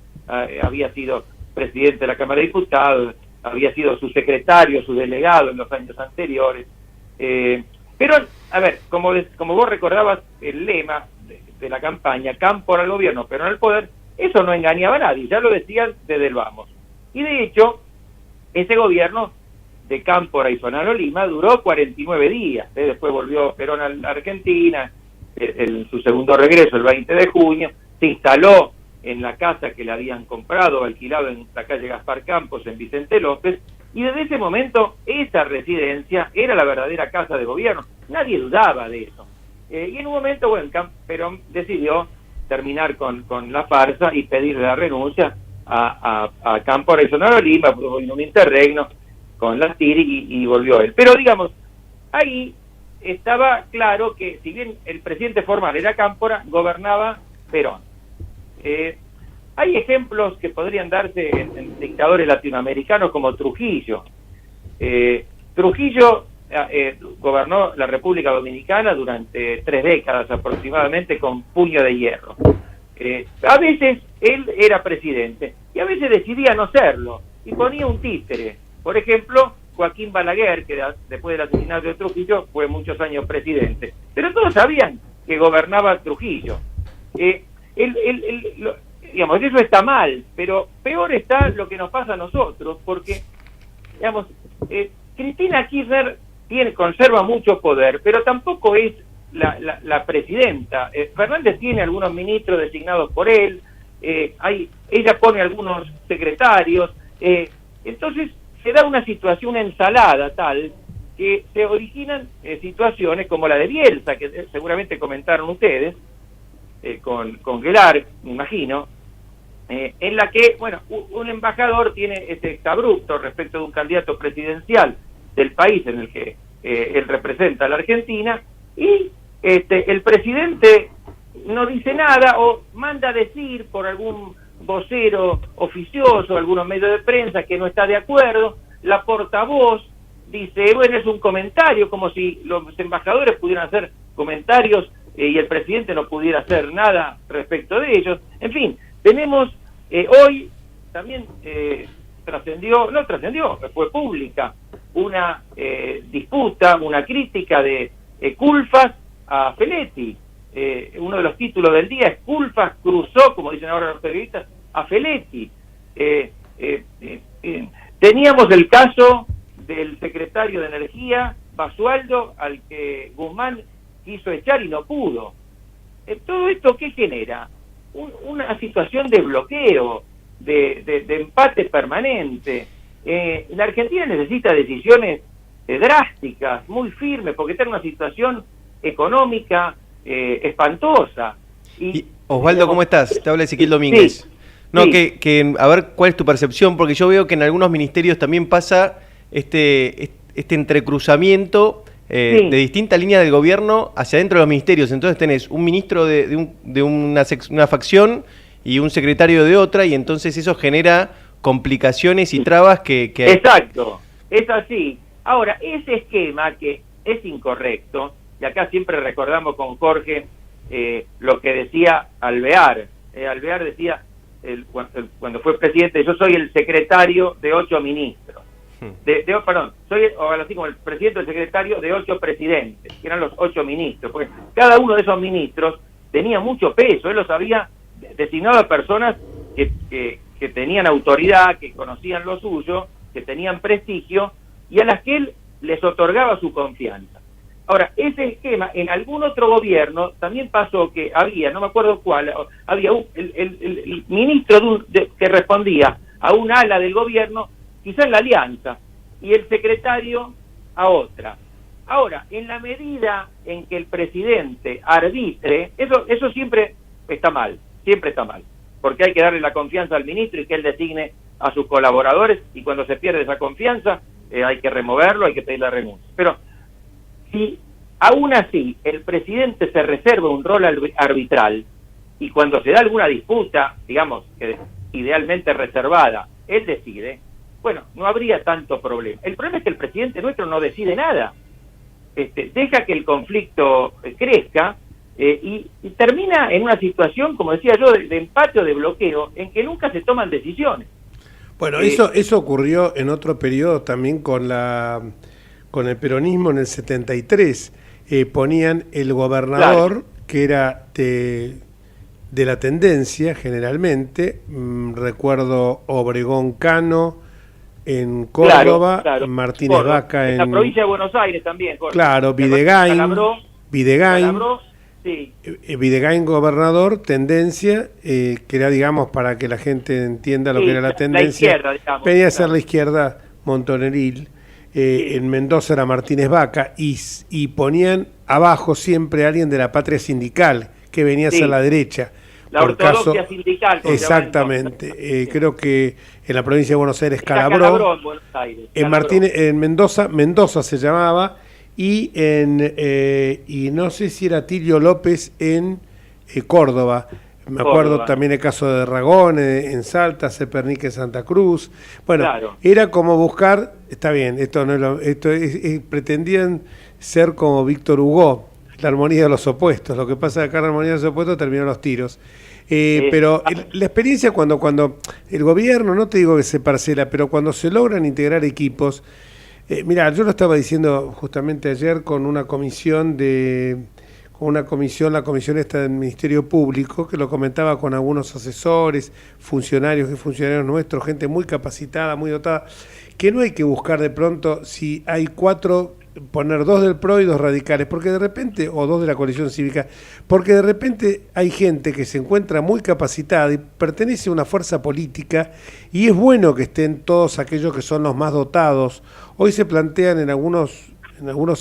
había sido presidente de la Cámara de Diputados, había sido su secretario, su delegado en los años anteriores. Pero, a ver, como vos recordabas el lema de la campaña, Cámpora al gobierno, Perón al poder, eso no engañaba a nadie, ya lo decían desde el vamos. Y de hecho, ese gobierno de Cámpora y Solano Lima duró 49 días, después volvió Perón a la Argentina, en su segundo regreso, el 20 de junio, se instaló en la casa que le habían comprado, alquilado en la calle Gaspar Campos, en Vicente López, y desde ese momento esa residencia era la verdadera casa de gobierno, nadie dudaba de eso. Y en un momento, bueno, Perón decidió terminar con la farsa y pedirle la renuncia a Cámpora y Solano Lima, en un interregno con las TIRI y volvió él. Pero digamos, ahí estaba claro que si bien el presidente formal era Cámpora, gobernaba Perón. Hay ejemplos que podrían darse en dictadores latinoamericanos como Trujillo. Trujillo gobernó la República Dominicana durante 3 décadas aproximadamente con puño de hierro. A veces él era presidente y a veces decidía no serlo y ponía un títere. Por ejemplo, Joaquín Balaguer, que después del asesinato de Trujillo fue muchos años presidente. Pero todos sabían que gobernaba Trujillo. Digamos, eso está mal, pero peor está lo que nos pasa a nosotros, porque, digamos, Cristina Kirchner conserva mucho poder, pero tampoco es la presidenta. Fernández tiene algunos ministros designados por él, ella pone algunos secretarios, entonces se da una situación ensalada tal que se originan situaciones como la de Bielsa, que seguramente comentaron ustedes, con Gelar, me imagino, en la que, bueno, un embajador tiene ese exabrupto respecto de un candidato presidencial del país en el que él representa a la Argentina, y el presidente no dice nada o manda a decir por algún vocero oficioso, algunos medios de prensa que no está de acuerdo, la portavoz dice, bueno, es un comentario, como si los embajadores pudieran hacer comentarios y el presidente no pudiera hacer nada respecto de ellos. En fin, tenemos hoy también fue pública una disputa, una crítica de Culfas a Feletti. Uno de los títulos del día es Culfas cruzó, como dicen ahora los periodistas, a Feletti. Teníamos el caso del secretario de Energía, Basualdo, al que Guzmán quiso echar y no pudo. ¿Todo esto qué genera? Una situación de bloqueo, de empate permanente. La Argentina necesita decisiones drásticas, muy firmes, porque está en una situación económica espantosa. Y Osvaldo, ¿cómo estás? Te habla Ezequiel Domínguez. Sí, no, sí. Que a ver cuál es tu percepción, porque yo veo que en algunos ministerios también pasa este entrecruzamiento de distintas líneas del gobierno hacia dentro de los ministerios. Entonces tenés un ministro de una facción y un secretario de otra, y entonces eso genera complicaciones y trabas que... Exacto, es así. Ahora, ese esquema que es incorrecto, y acá siempre recordamos con Jorge lo que decía Alvear. Alvear decía, cuando fue presidente, yo soy el secretario de 8 ministros. Soy así como el presidente del secretario de 8 presidentes, que eran los 8 ministros, porque cada uno de esos ministros tenía mucho peso, él los había designado a personas que tenían autoridad, que conocían lo suyo, que tenían prestigio, y a las que él les otorgaba su confianza. Ahora, ese esquema en algún otro gobierno también pasó que había, no me acuerdo cuál, había el ministro que respondía a un ala del gobierno, quizá en la alianza, y el secretario a otra. Ahora, en la medida en que el presidente arbitre, eso siempre está mal, porque hay que darle la confianza al ministro y que él designe a sus colaboradores, y cuando se pierde esa confianza hay que removerlo, hay que pedir la renuncia. Pero si aún así el presidente se reserva un rol arbitral y cuando se da alguna disputa, digamos, que idealmente reservada, él decide, bueno, no habría tanto problema. El problema es que el presidente nuestro no decide nada. Deja que el conflicto crezca y termina en una situación, como decía yo, de empate o de bloqueo, en que nunca se toman decisiones. Bueno, eso ocurrió en otro periodo también con el peronismo en el 73. Ponían el gobernador, claro, que era de la tendencia generalmente, recuerdo Obregón Cano en Córdoba, claro, Martínez Córdoba. Vaca en la provincia de Buenos Aires también, Córdoba. Claro, Videgain, sí. Videgain gobernador, tendencia, que era, digamos, para que la gente entienda lo que era la tendencia, la izquierda, digamos, venía a ser la izquierda montoneril. En Mendoza era Martínez Vaca y ponían abajo siempre a alguien de la Patria Sindical que venía a ser la derecha. La ortodoxia sindical. Exactamente. Creo que en la provincia de Buenos Aires, Calabró. En Buenos Aires, en Mendoza se llamaba, y no sé si era Tilio López en Córdoba. Me acuerdo también el caso de Ragón en Salta, Cepernique en Santa Cruz. Bueno, claro, era como buscar, está bien, pretendían ser como Víctor Hugo, la armonía de los opuestos. Lo que pasa acá, la armonía de los opuestos, terminó los tiros. Pero la experiencia cuando el gobierno, no te digo que se parcela, pero cuando se logran integrar equipos, mira, yo lo estaba diciendo justamente ayer con una comisión la comisión esta del Ministerio Público, que lo comentaba con algunos asesores, funcionarios nuestros, gente muy capacitada, muy dotada, que no hay que buscar de pronto si hay 4, poner 2 del PRO y 2 radicales, porque de repente, o 2 de la coalición cívica, porque de repente hay gente que se encuentra muy capacitada y pertenece a una fuerza política, y es bueno que estén todos aquellos que son los más dotados. Hoy se plantean en algunos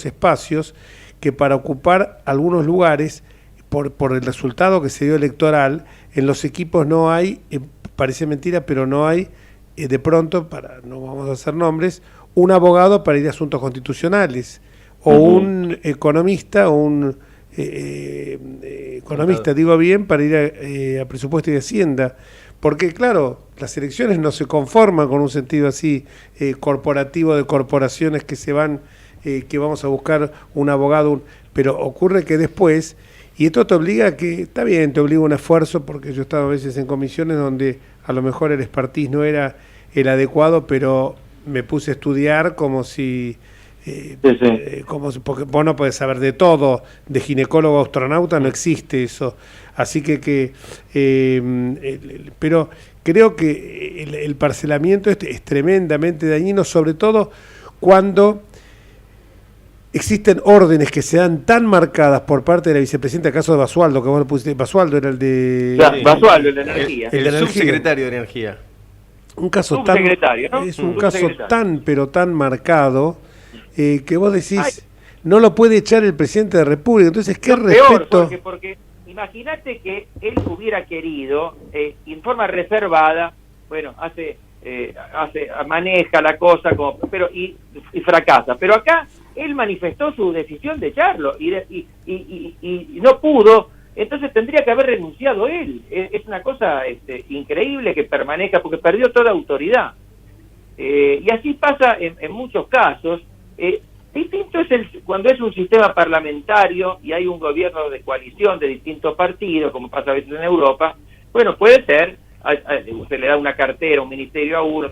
espacios que para ocupar algunos lugares, por el resultado que se dio electoral, en los equipos no hay, parece mentira, pero no hay, de pronto, no vamos a hacer nombres, un abogado para ir a asuntos constitucionales, o un economista, o un economista, digo bien, para ir a presupuesto y hacienda. Porque, claro, las elecciones no se conforman con un sentido así corporativo de corporaciones que se van, que vamos a buscar un abogado, pero ocurre que después, y esto te obliga a que, está bien, te obliga a un esfuerzo, porque yo he estado a veces en comisiones donde a lo mejor el expertise no era el adecuado, pero me puse a estudiar como si... porque vos no podés saber de todo, de ginecólogo a astronauta no existe eso, así que pero creo que el parcelamiento es tremendamente dañino, sobre todo cuando existen órdenes que se dan tan marcadas por parte de la vicepresidenta, el caso de Basualdo, que vos lo pusiste. Basualdo era el de... Basualdo, el de Energía. El subsecretario de Energía. Un caso tan... ¿no? Es un caso tan marcado, que vos decís, no lo puede echar el presidente de la República. Entonces, ¿qué respeto? Peor, porque imagínate que él hubiera querido, en forma reservada, bueno, maneja la cosa, pero y fracasa. Pero acá él manifestó su decisión de echarlo y no pudo, entonces tendría que haber renunciado él. Es una cosa increíble que permanezca, porque perdió toda autoridad. Y así pasa en muchos casos. Distinto es cuando es un sistema parlamentario y hay un gobierno de coalición de distintos partidos, como pasa a veces en Europa. Bueno, puede ser, se le da una cartera, un ministerio a uno,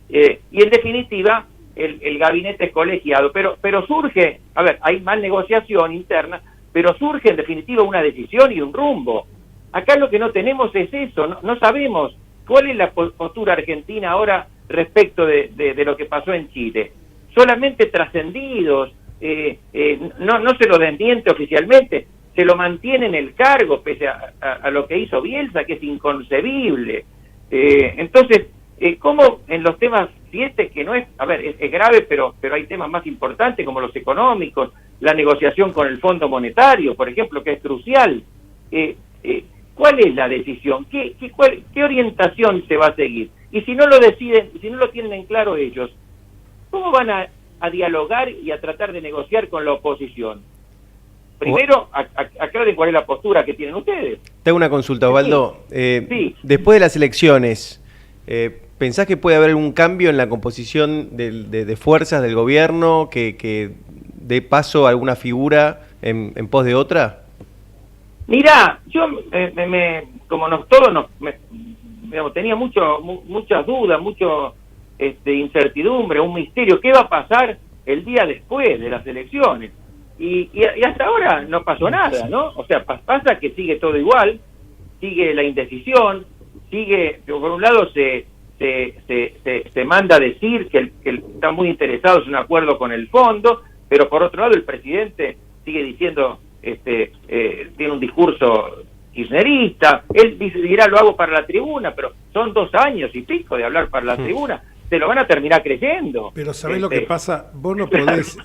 y en definitiva el gabinete es colegiado, pero surge, hay más negociación interna, pero surge en definitiva una decisión y un rumbo. Acá lo que no tenemos es eso, no sabemos cuál es la postura argentina ahora respecto de lo que pasó en Chile. Solamente trascendidos, no se lo desmiente oficialmente, se lo mantiene en el cargo pese a lo que hizo Bielsa, que es inconcebible. Entonces, ¿cómo en los temas, si que no es, es grave, pero hay temas más importantes como los económicos, la negociación con el Fondo Monetario, por ejemplo, que es crucial? ¿Cuál es la decisión? ¿Qué orientación se va a seguir? Y si no lo deciden, si no lo tienen en claro ellos, ¿cómo van a a dialogar y a tratar de negociar con la oposición. Primero, aclaren cuál es la postura que tienen ustedes. Te hago una consulta, Osvaldo. Sí. Después de las elecciones, ¿pensás que puede haber algún cambio en la composición de fuerzas del gobierno que dé paso a alguna figura en pos de otra? Mirá, yo digamos, tenía muchas dudas, incertidumbre, un misterio. ¿Qué va a pasar el día después de las elecciones? Y hasta ahora no pasó nada, ¿no? O sea, pasa que sigue todo igual, sigue la indecisión, por un lado se manda a decir que están muy interesados en un acuerdo con el fondo, pero por otro lado el presidente sigue diciendo, tiene un discurso kirchnerista, él dirá lo hago para la tribuna, pero son 2 años y pico de hablar para la tribuna, se lo van a terminar creyendo. Pero ¿sabés lo que pasa? Vos no podés,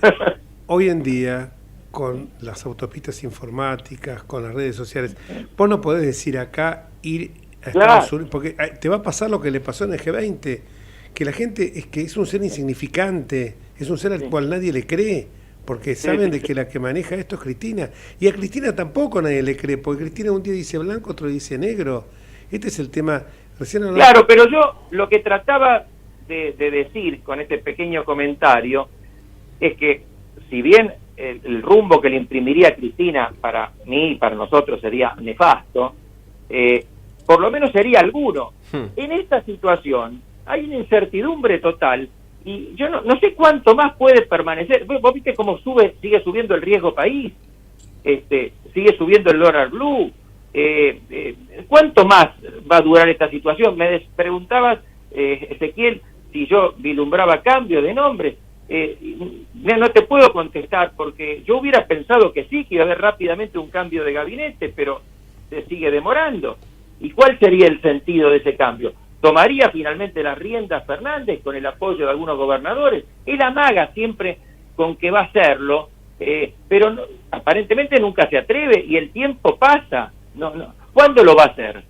hoy en día, con las autopistas informáticas, con las redes sociales, vos no podés decir acá ir a Estados Unidos, porque te va a pasar lo que le pasó en el G20, que la gente es un ser insignificante, es un ser al cual nadie le cree, porque saben de que la que maneja esto es Cristina, y a Cristina tampoco nadie le cree, porque Cristina un día dice blanco, otro dice negro. Este es el tema. Claro, pero yo lo que trataba de decir con este pequeño comentario es que si bien el rumbo que le imprimiría a Cristina para mí y para nosotros sería nefasto, por lo menos sería alguno. En esta situación hay una incertidumbre total y yo no sé cuánto más puede permanecer. Vos viste cómo sigue subiendo el riesgo país, sigue subiendo el dólar blue. ¿Cuánto más va a durar esta situación? Me preguntabas, Ezequiel, si yo vislumbraba cambio de nombres. No te puedo contestar porque yo hubiera pensado que sí, que iba a haber rápidamente un cambio de gabinete, pero se sigue demorando. ¿Y cuál sería el sentido de ese cambio? ¿Tomaría finalmente las riendas Fernández con el apoyo de algunos gobernadores? Él amaga siempre con que va a hacerlo, pero aparentemente nunca se atreve y el tiempo pasa. ¿Cuándo lo va a hacer?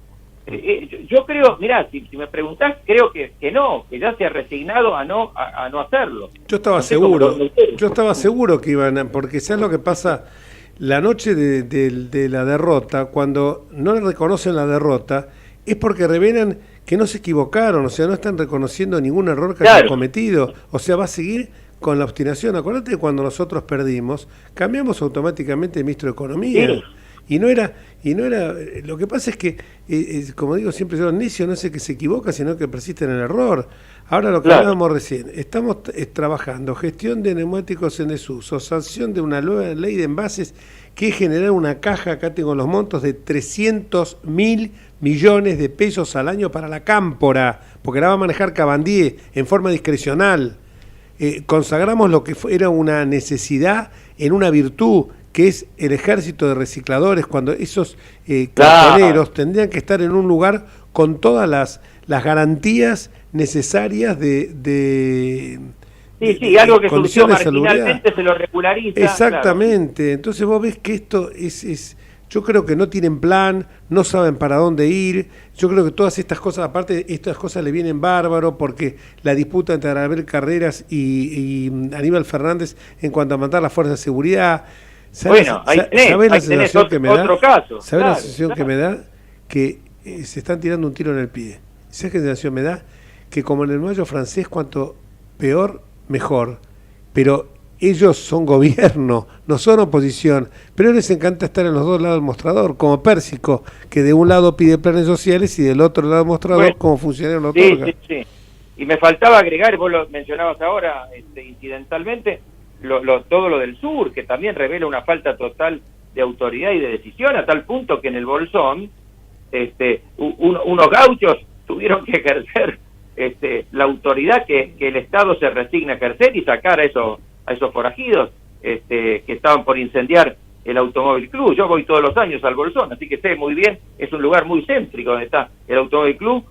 Yo creo, mirá, si me preguntás, creo que no, que ya se ha resignado a no hacerlo. Yo estaba seguro que iban a, porque ¿sabes lo que pasa? La noche de la derrota, cuando no le reconocen la derrota, es porque revelan que no se equivocaron, o sea, no están reconociendo ningún error que hayan cometido, o sea, va a seguir con la obstinación. Acuérdate que cuando nosotros perdimos, cambiamos automáticamente de ministro de Economía. Sí. Y no era, lo que pasa es que, como digo siempre, yo necio no es el que se equivoca, sino que persiste en el error. Ahora lo que hablábamos recién, estamos trabajando gestión de neumáticos en desuso, sanción de una nueva ley de envases que es generar una caja, acá tengo los montos, de 300.000 millones de pesos al año para la Cámpora, porque la va a manejar Cabandier en forma discrecional. Consagramos lo que era una necesidad en una virtud, que es el ejército de recicladores, cuando esos cartoneros tendrían que estar en un lugar con todas las garantías necesarias de algo que surgió marginalmente se lo regulariza. Exactamente, claro. Entonces vos ves que esto es yo creo que no tienen plan, no saben para dónde ir. Yo creo que todas estas cosas, aparte, estas cosas le vienen bárbaro, porque la disputa entre Abel Carreras y Aníbal Fernández en cuanto a mandar las fuerzas de seguridad. ¿Sabes la sensación que me da? ¿Sabes la sensación que me da? Que se están tirando un tiro en el pie. ¿Sabes qué sensación me da? Que como en el mayo francés, cuanto peor, mejor. Pero ellos son gobierno, no son oposición. Pero les encanta estar en los dos lados del mostrador, como Pérsico, que de un lado pide planes sociales y del otro lado del mostrador como funcionario lo otorga. Sí. Y me faltaba agregar, vos lo mencionabas ahora incidentalmente, todo lo del sur, que también revela una falta total de autoridad y de decisión, a tal punto que en el Bolsón unos gauchos tuvieron que ejercer la autoridad que el Estado se resigna a ejercer y sacar a esos forajidos que estaban por incendiar el Automóvil Club. Yo voy todos los años al Bolsón, así que sé muy bien, es un lugar muy céntrico donde está el Automóvil Club,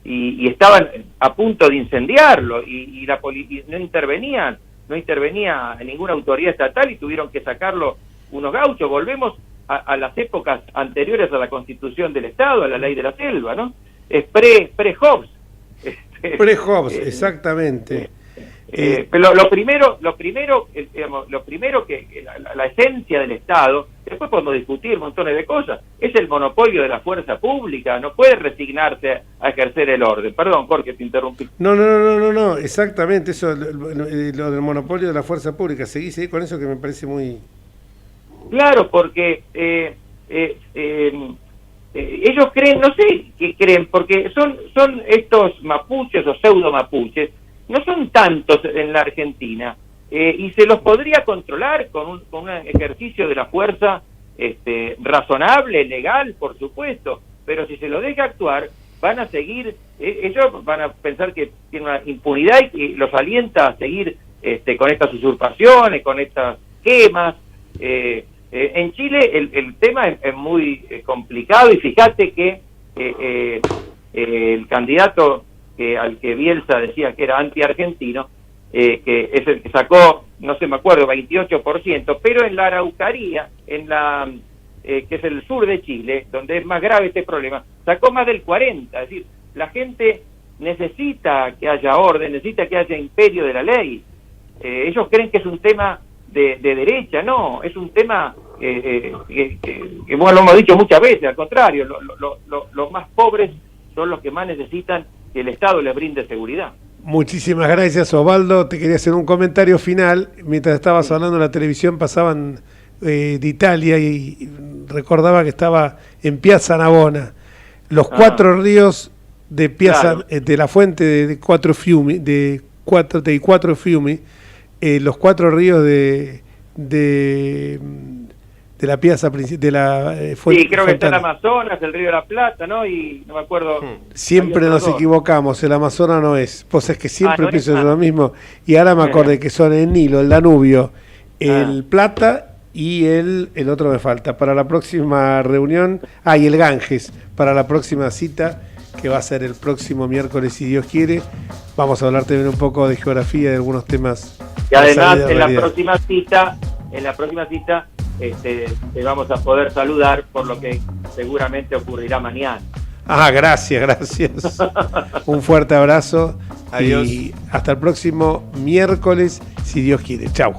y estaban a punto de incendiarlo y no intervenía ninguna autoridad estatal y tuvieron que sacarlo unos gauchos. Volvemos a las épocas anteriores a la Constitución del Estado, a la Ley de la Selva, ¿no? Es pre-Hobbes. Pre-Hobbes, exactamente. Pero lo primero que la esencia del Estado, después podemos discutir montones de cosas, es el monopolio de la fuerza pública. No puede resignarse a ejercer el orden. Perdón, Jorge, te interrumpí. No, exactamente eso, lo del monopolio de la fuerza pública. Seguí con eso que me parece muy... Claro, porque ellos creen, no sé qué creen, porque son estos mapuches o pseudo mapuches, no son tantos en la Argentina, y se los podría controlar con un ejercicio de la fuerza razonable, legal, por supuesto, pero si se lo deja actuar, van a seguir, ellos van a pensar que tienen una impunidad y los alienta a seguir con estas usurpaciones, con estas quemas. En Chile el tema es muy complicado, y fíjate que el candidato al que Bielsa decía que era anti-argentino, que es el que sacó, no sé, me acuerdo, 28%, pero en la Araucanía, que es el sur de Chile, donde es más grave este problema, sacó más del 40%. Es decir, la gente necesita que haya orden, necesita que haya imperio de la ley. Ellos creen que es un tema de derecha. No, es un tema que bueno, lo hemos dicho muchas veces, al contrario, los más pobres son los que más necesitan que el Estado les brinde seguridad. Muchísimas gracias, Osvaldo. Te quería hacer un comentario final. Mientras estabas hablando en la televisión pasaban de Italia y recordaba que estaba en Piazza Navona. Los 4 ríos de Piazza, claro, de la fuente de Quattro Fiumi, los 4 ríos de la piazza de la fuente. Sí, creo que está el Amazonas, el Río de la Plata, ¿no? Y no me acuerdo. Siempre nos equivocamos, el Amazonas no es. Pues es que siempre pienso en lo mismo. Y ahora me acordé que son el Nilo, el Danubio, el Plata y el otro me falta. Para la próxima reunión, y el Ganges, para la próxima cita, que va a ser el próximo miércoles, si Dios quiere, vamos a hablar también un poco de geografía, de algunos temas. Y además, en la próxima cita, te vamos a poder saludar por lo que seguramente ocurrirá mañana. Gracias. Un fuerte abrazo. Adiós. Y hasta el próximo miércoles, si Dios quiere. Chau.